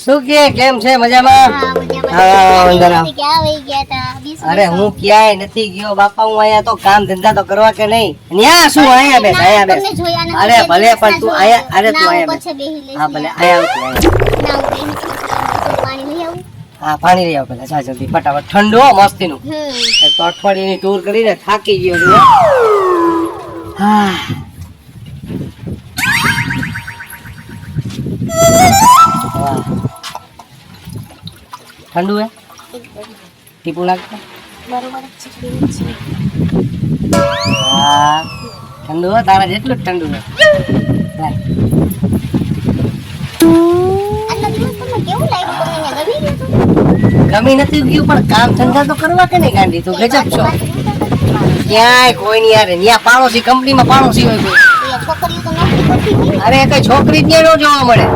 શું કે કેમ છે મજામાં? અરે હું ક્યાંય નથી ગયો બાપા, હું અહીંયા તો કામ ધંધા તો કરવા કે નહીં. ન્યા શું અહીંયા બેસ, અહીંયા બેસ. અરે ભલે પણ તું અહીંયા, અરે તું અહીંયા બેસ. હા ભલે અહીંયા હા પાણી લઈ આવ પેલા, જા જલ્દી ફટાફટ. ઠંડુ હો મસ્તીનું. એક તો અઠવાડિયાની ટૂર કરીને થાકી ગયો છું. હા ઠંડુ હે ટીપુ લાગતા હા ઠંડુ હો, તારા જેટલું જ ઠંડુ હે. ગમી નથી ગયું પણ કામ ધંધા તો કરવા કે નહીં ગાંડી? તું ગજબ છો. ક્યાંય કોઈ નહીં યાર, ત્યાં પાડોશી કંપનીમાં પાડોશી હોય કોઈ. અરે કઈ છોકરી જ ન જોવા મળે.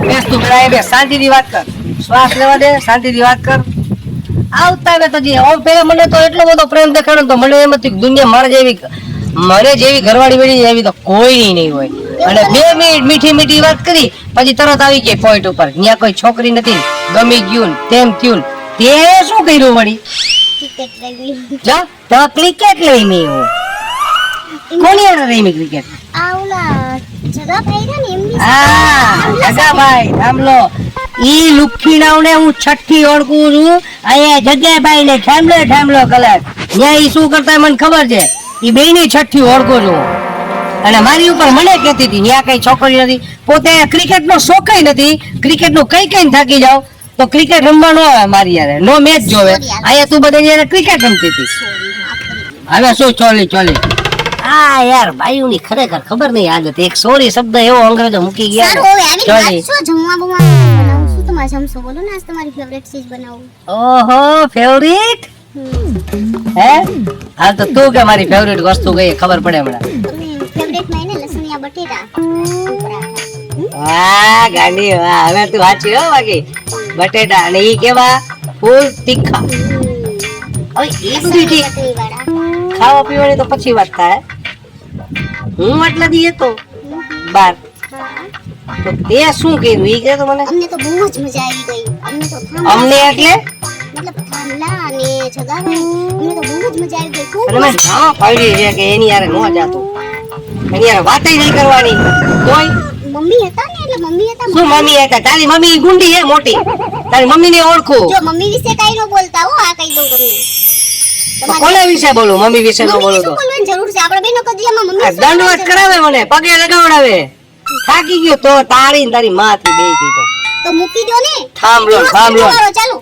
બેસ તું પેલા બેસ, શાંતિથી વાત કર, શ્વાસ લેવા દે, શાંતિથી વાત કર. આવતા હવે તો પેલા મને તો એટલો બધો પ્રેમ દેખાડો તો મને એમ હતું દુનિયા મને જેવી ઘરવાળી વેડી એવી તો કોઈ નહીં હોય. અને 2 મિનિટ મીઠી મીઠી વાત કરી પછી તરત આવી ગઈ પોઈન્ટ ઉપર. ત્યાં કોઈ છોકરી નથી, ગમી ગયું તેમ થયું. તે શું કર્યું વળી? જા તો ક્રિકેટ લઈ મી હું. કોની હારે રહી મી ક્રિકેટ? જગાભાઈ થાંભલો, ઈ લુખીનાઓને હું છઠ્ઠી ઓળખું છું. અહીંયા જગ્યાભાઈ ને ઠામલો કલાક ત્યાં ઈ શું કરતા મને ખબર છે. ઈ બેયની છઠ્ઠી ઓળખું છું. અને મારી ઉપર મને કહેતી હતી ત્યાં કઈ છોકરી નથી. પોતે ક્રિકેટ નો શોખ નથી. ક્રિકેટ નું કઈ થાકી જાવ તો ક્રિકેટ રમવા નો આવે મારી યારે, નો મેચ જોવે. અહીંયા તું બધે ક્રિકેટ રમતી હતી. હવે શું ચોલી હા યાર બાયુની ખરેખર ખબર નહીં આદત. એક સોરી શબ્દ એવો અંગ્રેજો મૂકી ગયા. ઓહો ફેવરિટ હે? હા તો તું કે મારી ફેવરિટ વસ્તુ કઈ ખબર પડે હમણાં. વાહ ગાંડી વાહ, હવે તું વાંચી હો બાકી. બટેટા અને ઈ કેવા ફૂલ તીખા. હવે એ બધી ઠીક, ખાવા પીવાની તો પછી વાત થાય. હું આટલા દી તો બાર તો તે શું કર્યું ઈ કે તો મને. અમને તો બહુ જ મજા આવી ગઈ. અમને એટલે મતલબ થાંભલા અને જગાભાઈ અમને તો બહુ જ મજા આવી ગઈ. ખૂબ મને હા પડી છે કે એની યાર નો જાતો, એની યાર વાતય નહીં કરવાની. તોય મમ્મી હતા ને, એટલે મમ્મી હતા. શું મમ્મી હતા? તારી મમ્મી ગુંડી હે મોટી. તારી મમ્મી ને ઓળખું. જો મમ્મી વિશે કઈ ન બોલતા હો, આ કહી દઉં તમને. કોના વિશે બોલું? મમ્મી વિશે ન બોલું તો બોલવાની જરૂર છે. આપણે બેનો કદિયામાં મમ્મી દંડવત કરાવે, મને પગે લગાવડાવે. થાકી ગયો તો તારી ને તારી માં થી બેય ગઈ તો મૂકી દો ને. થાંભલો ચાલો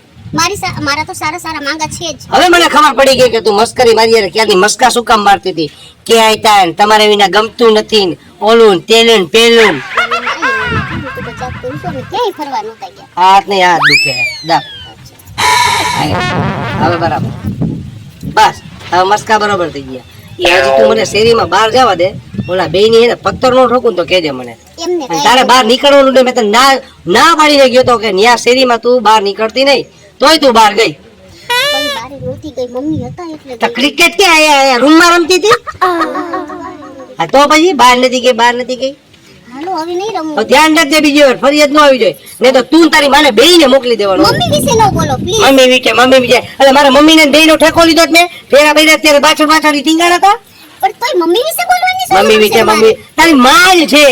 મારા તો સારા માંગા છે જ. હવે મને ખબર પડી ગઈ કે તું મસ્કરી મારી યાર ક્યાંથી મસ્કા શું કામ મારતી હતી. ક્યાંય તા તમારે વિના ગમતું નથી, ઓલું તેલું પેલું. ક્યાંય ફરવા નહોતા ગયા. હાથ નહીં હાથ દુખે દા. હવે બરાબર બસ, હવે મસ્કા બરોબર થઈ ગયા. એ હજી તું મને શેરીમાં બહાર જવા દે, ઓલા બેય ની પથ્થર નો ઠોકું તો કેજે મને. તારે બહાર નીકળવાનું ને મેં તો ના પાડીને ગયો તો કે ન્યા શેરીમાં તું બહાર નીકળતી નહીં, તોય તું બહાર ગઈ. ક્રિકેટ ક્યાં રૂમમાં રમતી હતી? હા તો પછી બહાર નથી ગઈ. હાલો હવે નહીં રમું. ધ્યાન રાખજે, બીજી વાર ફરિયાદ ન આવી જાય. નહીં તો તું તારી માને બેયને મોકલી દેવાનો. મમ્મી વિશે ન બોલો પ્લીઝ. મમ્મી વિશે એટલે મારા મમ્મી ને બેયનો ઠેકો લીધો જ ને. ફેરા બેરા ત્યારે પાછળ ટીંગાણા હતા. પણ તોય મમ્મી વિશે બોલવાની મમ્મી વિશે તારી માં જ છે.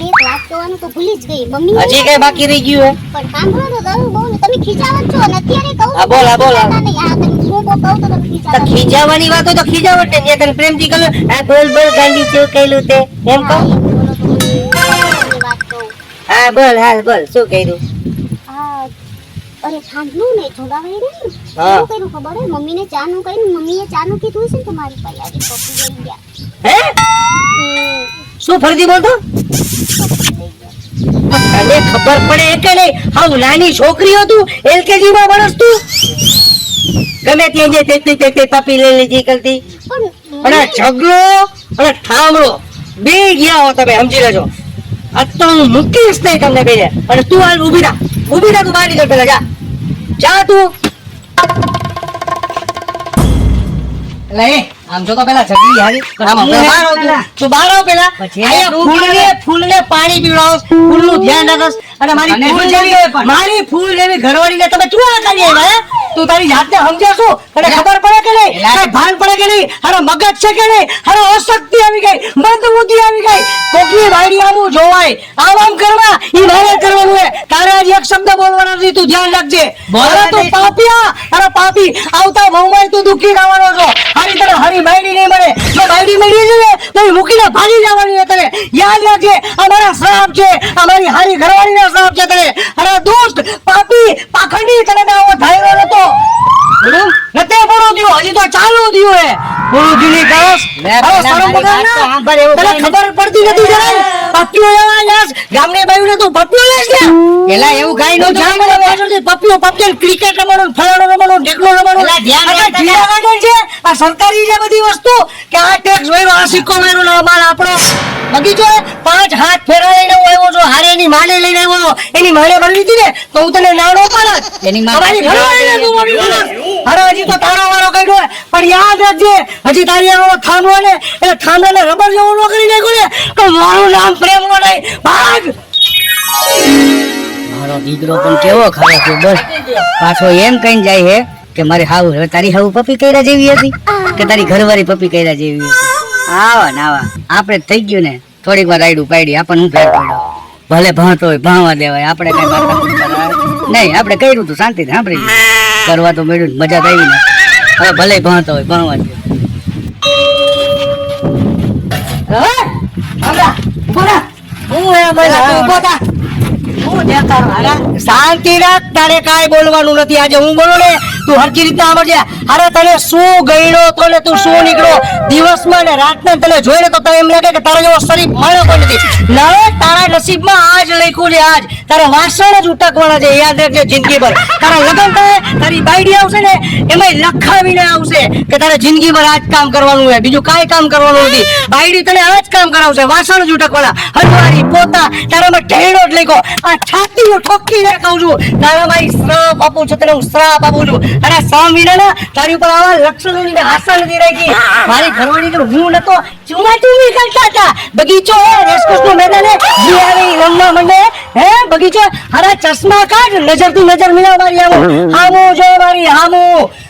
એક વાત કહેવાનું તો ભૂલી જ ગઈ. મમ્મી હજી કઈ બાકી રહી ગયું હે? પણ સાંભળો તો દરું બહુ તમે ખીજાવત છો ને અત્યારે કહું. હા બોલ. નહીં આ તમે શું કહું તો તમે ખીજાવત. ખીજાવાની વાત હોય તો ખીજાવટ ને. તને પ્રેમથી કહ્યું આ બોલ ગાંડી છે કહેલું તે એમ કહું. હા બોલ શું કહ્યું? અરે સાંભળું ને જોડાવાઈ ને શું કર્યું ખબર હે? મમ્મીને ચાનું કહ્યું, મમ્મીએ ચાનું કીધું છે ને તમારી પાસે આજે પપ્પુ લઈ ગયા. હે શું ફરજી બોલતો? તને ખબર પડે કે નહીં? હાઉ નાની છોકરી હતું, એલકેજી માં ભણસ તું. ગમે ત્યાં જે તે પપી લઈ લીધી કરતી. અને ઝઘડો અને થાંભલો બે ગયા હો તમે, સમજી લેજો. આ તો હું મૂકીશ નહીં તમને બે. અને તું હાલ ઊભી થા તું બહાર નીકળ પેલા. જા તું. એટલે આમ જો તો પેલા જગી હારી આમ બહાર આવ તું બહાર આવ પેલા પછી અહીંયા ફૂલને પાણી પીવડાવસ ફૂલનું ધ્યાન રાખસ અને મારી ફૂલ જેવી ઘરવાળીને તમે તું આ કરી આવ્યા હે? તું તારી જાતને સમજ્યા છો તને ખબર પડે કે નહીં કઈ ભાન પડે કે નહીં અરે મગજ છે કે નહીં અરે અશક્તિ આવી ગઈ મંદબુદ્ધિ આવી ગઈ કોકની વાડી આવું જોવાય આમ કરવા ઈ મારે કરવાનું હે તારે આજ એક શબ્દ બોલવાનો નથી તું ધ્યાન રાખજે અરે તું પાપિયા અરે પાપી આવતા બહુમાં તું દુખી જવાનો છો હારી તને હારી બાયડી નહીં મળે જો બાયડી મળી છે ને તો ઈ મૂકીને ભાગી જવાની છે તને યાદ રાખજે અમારા શ્રાપ છે અમારી હારી ઘરવાળીના શ્રાપ છે તને અરે દુષ્ટ પાપી પાખંડી તને આવો ધાયરો નતો નતે બોલો દિયો હજી તો ચાલુ દિયો હે બોલો દિલી કસ અરે શરમ બગાડના તને ખબર પડતી નથી જરાય પપ્પિયો એવા યાસ ગામની બાયુને તું પપ્પિયો લેસ ને પેલા એવું કાઈ નો જામડે વાસણથી પપ્પિયો પપ્પિયો ક્રિકેટ રમવાનો ફલાણો રમવાનો ઢેકલો રમવાનો પેલા ધ્યાન આ રાખતા જીરા ગાર્ડન છે આ સરકારી છે બધી વસ્તુ કે આ ટેક્સ ભર્યો આ સિક્કો ભર્યો ને માલ આપણો બગીચો 5 હાથ ફેરા લઈને આવ્યો છો હારેની માને લઈને આવ્યો છો એની માને ભરી લીધી ને તો હું તને નાનો પાડત એની માં અમારી ઘરવાળીને તું મારી બોલસ અરે હજી તો તારો વારો કાઢ્યો પણ યાદ રાખજે હજી તારી આવો થાંભલો ને એટલે થાંભલાને રબર જેવો ન કરી નાખ્યો ને તો મારું નામ પ્રેમ નો નહીં ભાગ મારો દીકરો પણ કેવો ખરાબ છે બસ પાછો એમ કહીને જાય હે કે મારી હાવ હવે તારી હાવ પપ્પી કર્યા જેવી હતી કે તારી ઘરવાળી પપ્પી કર્યા જેવી હતી આવા ને આવા આપણે થઈ ગયું ને થોડીક વાર રાયડું પાડી આપણને હું ફેર પડ્યો ભલે ભણતો હોય ભણવા દેવાય આપણે કઈ માથા નહીં આપણે કર્યું તું શાંતિથી સાંભળી કરવા તો મળ્યું મજા તો આવી ને હવે ભલે ભણતો હોય ભણવા દે હવે આમરા ઉભો થા હું એ બોલા તું ઉભો થા હું દેતા હારા શાંતિ રાખ તારે કાઈ બોલવાનું નથી આજે હું બોલું ને તું હરકી રીતના આવડજે હારે તને શું ગયડો તો ને તું શું નીકળો દિવસમાં ને રાતના તને જોઈને તો તને એમ લાગે કે તારા જેવો શરીફ મળ્યો કોઈ નથી ના તારા નસીબમાં આજ લખ્યું છે આજ તારા વાસણ જ ઉટકવાના છે યાદ રાખજે જિંદગીભર તારા લગ્ન થાય તારી બાયડી આવશે ને એમાંય લખાવીને આવશે કે તારે જિંદગીભર આ જ કામ કરવાનું હોય બીજું કાંઈ કામ કરવાનું નથી બાયડી તને આ જ કામ કરાવશે વાસણ જ ઉટકવાના હરવારી પોતા તારામાં ઢેડો જ લખ્યો આ છાતીઓ ઠોકીને કહું છું તારામાં શ્રાપ આપું છું તને હું શ્રાપ આપું છું અને સામ વિના તારી ઉપર આવા લક્ષણોની ને આશા નથી રાખી મારી ઘરવાળી તો હું નતો ચુમા ચુમી કરતા હતા બગીચો રેસકોર્સનું મેદાન જીઆવી રમવા મંડે હે બગીચો હારા ચશ્મા કાઢ નજરથી નજર મિલાવ મારી હામો જો મારી હામો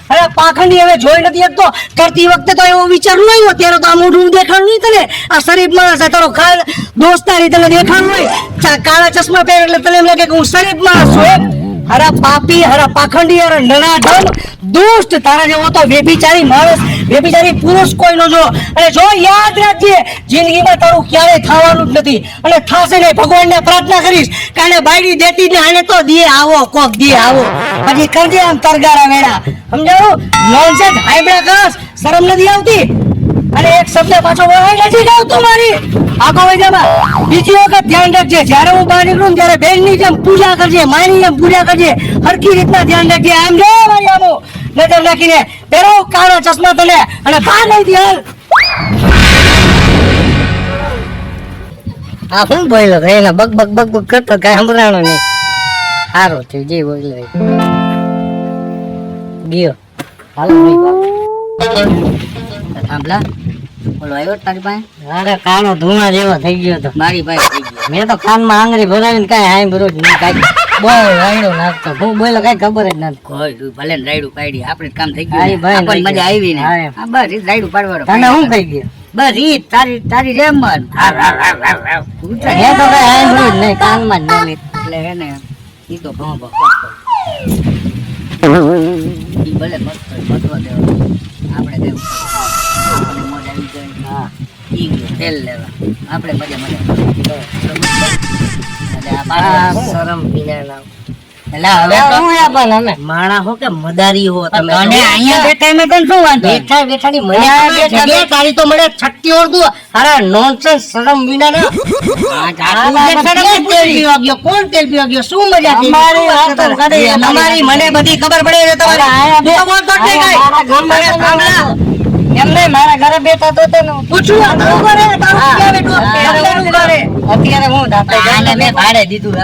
અરે પાખંડી હવે જોઈ નથી શકતો કરતી વખતે તો એવો વિચાર ન આવ્યો ત્યારે તો આ મોઢું દેખાડું નહીં તને આ શરીફ માણસ તારો ખાલ દોસ્તારી તને દેખાડું નહીં કાળા ચશ્મા પહેર એટલે તને એમ લાગે કે હું શરીફ માણસ છું એમ હરા પાપી હરા પાખંડી હરા નનાધમ દુષ્ટ તારા જેવો તો વ્યભિચારી માણસ વ્યભિચારી પુરુષ કોઈ નો જો અને જો યાદ રાખજે જિંદગીમાં તારું ક્યારે થવાનું જ નથી અને થાશે ને ભગવાનને પ્રાર્થના કરીશ કાને બાયડી દેતી ને આને તો દે આવો કોક દે આવો પછી કરજે આમ તરગારા વેડા સમજાવું નોનસેન્સ હાઈબ્રા કસ શરમ નથી આવતી અને એક શબ્દ પાછો વળાઈ નથી આવતો મારી આગો વૈજામાં બીજી વખત ધ્યાન રાખજે જ્યારે હું બહાર નીકળું ત્યારે બેનની જેમ પૂજા કરજે માની જેમ પૂજા કરજે હરખી રીતના ધ્યાન રાખજે આમ જો મારી આમો નજર નાખીને પહેરો કાળા ચશ્મા તને અને બહાર નહીં દે હાલ આ શું બોલ્યો તો એને બક બક બક બક કરતો કઈ સંભળાણો નહીં સારું થયું જે બોલ્યો ગયો હાલો નહીં થાંભલા બોલો આવ્યો તારી પાસે અરે કાનો ધુમા જેવો થઈ ગયો તો મારી પાસે થઈ ગયો મેં તો કાનમાં આંગળી ભરાવીને કઈ હાઈ ભરો જ નહીં કાંઈ બહુ રાયડો નાખતો હું બોલો કઈ ખબર જ નથી કોઈ ભલે ને રાયડું પાડી આપણે કામ થઈ ગયું આપણને મજા આવી ને બસ ઈ રાયડું પાડવાનો તને શું થઈ ગયું બસ ઈ તારી જેમ મન હે તો કઈ હાઈ ભરો જ નહીં કાનમાં જ નહીં એટલે હે ને ઈ તો ભો ભો ઈ ભલે મસ્ત મતવા દેવા આપણે દેવું આપણે મોજ આવી જાય હા ઈ ગયો તેલ લેવા આપણે મજા શરમ પીના એલા હવે શું આપણ અમે માણા હો કે મદારી હો તમે અને અહીંયા બેઠા મે તને શું વાંધો બેઠા બેઠાની મને જગ્યા તારી તો મળે છટ્ટી ઓરતું અરે નોનસેન્સ શરમ વિના ના કોણ તેલ પીવા ગયો શું મજા અમારી મને બધી ખબર પડે છે તમારે તું બોલ તો નહીં એમને મારા ઘરે બેઠા તો તને પૂછું આ તું કરે તારું ક્યાં બેઠો કરે અત્યારે હું દાતે જાને મે ભાડે દીધું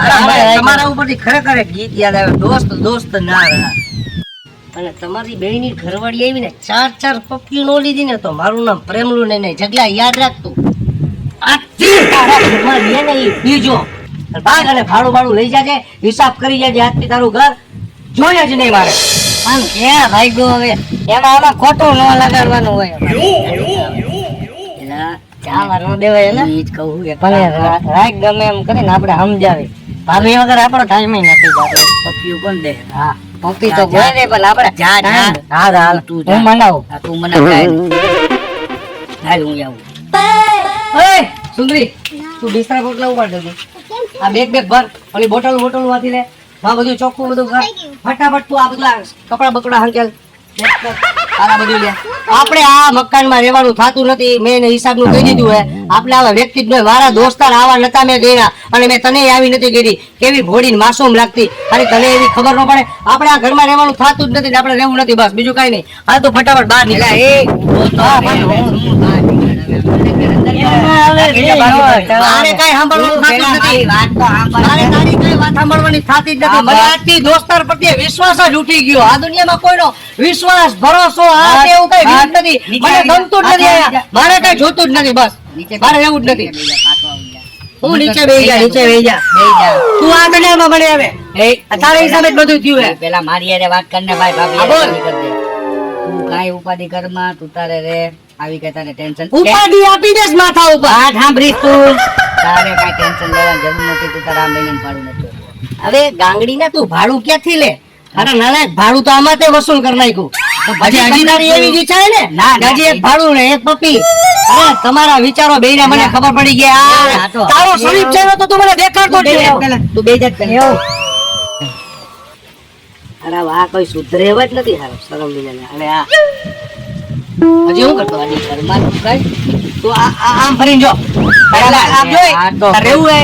તમારા ઉપરથી ખરેખર ગીત યાદ આવે દોસ્ત દોસ્ત ના રહા અને તમારી બેયની ઘરવાળી આવીને 4 પપ્પીઓ નો લીધી ને તો મારું નામ પ્રેમલું નહીં જગ્યા યાદ રાખતું. આજથી તારા ઘરમાં રહે ને ઈ બીજો ભાગ અને ભાડું લઈ જાજે, હિસાબ કરી જાજે. આજથી તારું ઘર જોઈએ જ નહીં મારે. આમ ક્યાં ભાગ્યો હવે એમાં આમાં ખોટું ન લગાડવાનું હોય. એલા ચામાં ન દેવાય ને ઈ જ કહું કે ભલે રાગ ગમે એમ કરીને આપણે સમજાવી. ભાભી વગર આપણો ટાઈમ નથી જતો. પપ્પીઓ કોણ દે? હા પપ્પી તો કોઈ દે પણ આપણે જા, જા. હા હાલ તું જા. હું મનાવું. આ તું મને હાલ હું આવું. ઓય સુંદરી, તું બિસ્તરા પોટલા ઉપાડ દેજે. આ બેગ ભર, ઓલી બોટલ માંથી લે. હા બધું ચોખ્ખું બધું કર. ફટાફટ તું આ બધા કપડા બકડા હંકેલ. આ બધું લે. આપણે આ મકાનમાં રહેવાનું થાતું નથી. મેં એને હિસાબનું કહી દીધું હે. આપણે આવા વ્યક્તિ જ નહીં. મારા દોસ્તાર આવા નતા મેં ગયડા અને મેં તને આવી નથી કરી. કેવી ભોળી ને માસૂમ લાગતી. ખાલી તને એવી ખબર ન પડે. આપણે આ ઘરમાં રહેવાનું થાતું જ નથી ને આપણે રહેવું નથી, બસ બીજું કઈ નહીં. હા તો ફટાફટ બહાર નીકળ્યા. મારે કઈ સાંભળવાનું થતું નથી. મારે તારી કઈ વાત સાંભળવાની થતી જ નથી. મને આજથી દોસ્તાર પ્રત્યે વિશ્વાસ જ ઉઠી ગયો. આ દુનિયામાં કોઈનો વિશ્વાસ ભરોસો આ તે એવું કઈ રીત નથી. મને ગમતું જ નથી અહીંયા. મારે કઈ જોતું જ નથી. બસ મારે એવું જ નથી. હું નીચે બેહી જા, નીચે બેહી જા. તું આ દુનિયામાં મને આવે તારા હિસાબે જ બધું થયું હે. પેલા મારી હારે વાત કરીને ભાઈ ભાભી હા, બોલ. હારે કરી દે. તું કાંઈ ઉપાધિ કરમાં, તું તારે રે. આવી કઈ તારે ટેન્શન ઉપાધિ આપી દેસ માથા ઉપર. વાત સાંભળીશ તું. તારે કાંઈ ટેન્શન લેવાની જરૂર નથી. તું તારા આ મહિનાનું ભાડું નથી જોતું. હવે ગાંગડીના તું ભાડું ક્યાંથી લે? અરે નાલાયક, ભાડું તો આમાં તે વસૂલ કરી નાખ્યું. હજી તારી એવી જ ઈચ્છા હે ને? ના, હજી એક ભાડું ને એક પપ્પી. અરે તમારા વિચારો બેયને મને ખબર પડી ગઈ. હા, આ તો. તારો શરીફ છે તો તું મને દેખાડતો જ નહીં. તું બે જ પેલા. અરે આ કોઈ સુધરે એવા જ નથી. હારો શરમ વિના. અને આ હજી હું કરતો? આની ઘરમાં તું કઈ તું આમ ફરીને જો. આમ જોઈ આ તો. તારે રહેવું હે?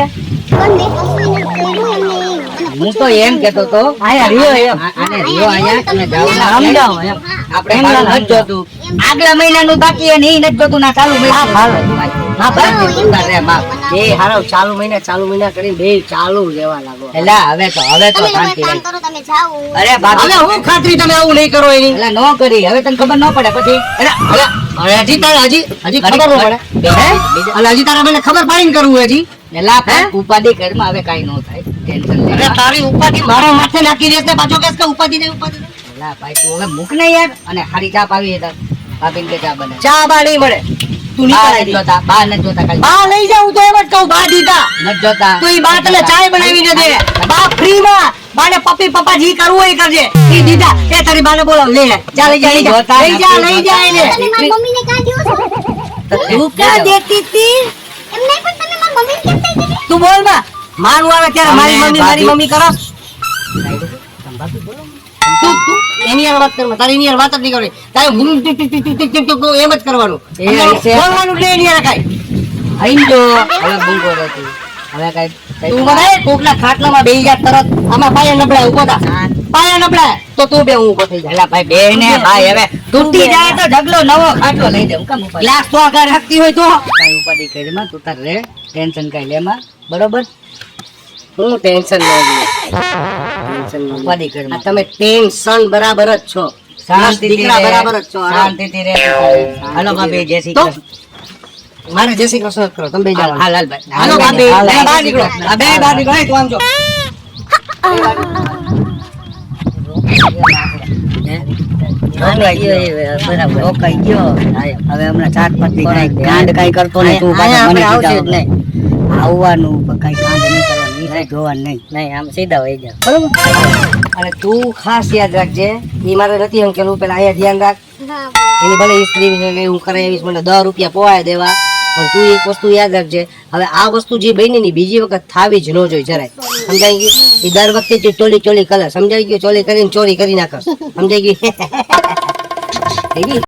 પણ મેં કશું એને કર્યું એમ નહીં. હું તો એમ કેતો તો આયા રહ્યો એમ. આને રહ્યો અહીંયા તમે જાઓ ને સમજાવો એમ. આપણે એમ ભાડું ના નથી જોતું. આગલા મહિનાનું બાકી અને ઈ નથી જોતું. ના ચાલુ મહિના હા બરાબર. તું તારે બાપ. બે હારો ચાલુ મહિના કરીને બે ચાલુ રહેવા લાગો. એલા હવે તો તમે લોકો એક શાંતિ કામ રાખ. કરો, તમે જાઓ. અરે બાપા હવે હું ખાતરી તમે આવું નહીં કરો એની. એલા નો કરી હવે તને ખબર ન પડે પછી હજી તારે હજી ખબર ન પડે હે? અલા હજી તારે મને ખબર પાડીને કરવું હે હજી. એલા હે? ઉપાધિ ઘરમાં હવે કાઈ ન થાય ટેન્શન અરે તારી ઉપાધિ મારા માથે નાખી દેશે પાછો કહેશ કે ઉપાધિ નહીં ઉપાધિ નહીં. એલા ભાઈ તું હવે મૂક ને યાર અને હારી ચા પાવી તાર ભાભીને કે ચા બને ચા બા નહીં મળે. તું બા નીકળ નથી જોતા બા નથી જોતા ખાલી બા લઈ જાઉં તો એમ જ કહું બા દીધા. નથી જોતા તું ઈ બા તને ચાય બનાવીને દે. બા ફ્રી માં બાને પપ્પી પપ્પા જી કરવું હોય એ કરજે. ઈ દીધા એ તારી બાને બોલાવ લઈ લે. જા લઈ જા લઈ જા લઈ જા એને. તમે મારી મમ્મીને કાં દ્યો છો? તું ક્યાં દેતી તી? એમ નહીં, પણ તમે મારી મમ્મીને કેમ કહી દીધી? તું બોલ માં. મારું આવે ત્યારે મારી મમ્મી કરો. તું એની યાર વાત કર માં. તારી એની યાર વાત જ નહીં કરવી. તારે હું tick tick tick tick tick tick એમ જ કરવાનું. એ હશે. બોલવાનું એટલે એની યાર કાંઈ. આઈ જો હવે ભૂંગો રહેતી હવે કાઈ તું મને કોકના ખાટલામાં બેહી જા તરત. આમાં પાયા નબળાય ઉભો થા. પાયા નબળાય તો તું બે હું ઉભો થઈ જા. એલા ભાઈ બેને ભાઈ હવે તૂટી જાય તો ઢગલો નવો ખાટલો લઈ દે હું કામ ઉપાધિ ગ્લાસ તો આગળ રાખતી હોય તો કાઈ ઉપાધિ કરીમાં તું તાર રે ટેન્શન કાઈ લેમાં બરોબર હું ટેન્શન ન લઉં. ઉપાધિ આ કરીમાં તમે ટેન્શન બરાબર જ છો. શાંતિથી દીકરા રે, બરાબર જ છો. શાંતિથી રે હાલો ભાભી જય શ્રી તો કૃષ્ણ મારે જય શ્રી કૃષ્ણ કરો. તમે બે જાઓ. હાલ હાલ ભાઈ હાલો ભાભી બે બહાર નીકળો. આ બે બહાર નીકળો. એ તું આમ જો. બરાબર રોકાઈ ગયો હવે હમણાં ચાટ પરથી કાંઈ કાંડ કાંઈ કરતો નહીં તું પાછો મને ખીજાવતો. આવવાનું પણ કાંઈ કાંડ નહીં કરવાનું ઈ જોવાનું નહીં આમ સીધા વહી જાવ બરોબર. અને તું ખાસ યાદ રાખજે. ઈ મારે નથી એમ કેવું. પેલા અહીંયા ધ્યાન રાખ. હા, એની ભલે ઇસ્ત્રી હું કરાવીશ, મને 10 રૂપિયા પોવાય દેવા, પણ તું એક વસ્તુ યાદ રાખજે. હવે આ વસ્તુ જે બની ની બીજી વખત થાવી જ ન જોઈએ જરાય. સમજાઈ ગયું? એ દર વખતે તું ચોલી ચોલી કલર સમજાઈ ગયું? ચોલી કરીને ચોરી કરી નાખસ. સમજાઈ ગયું? થઈ ગઈ?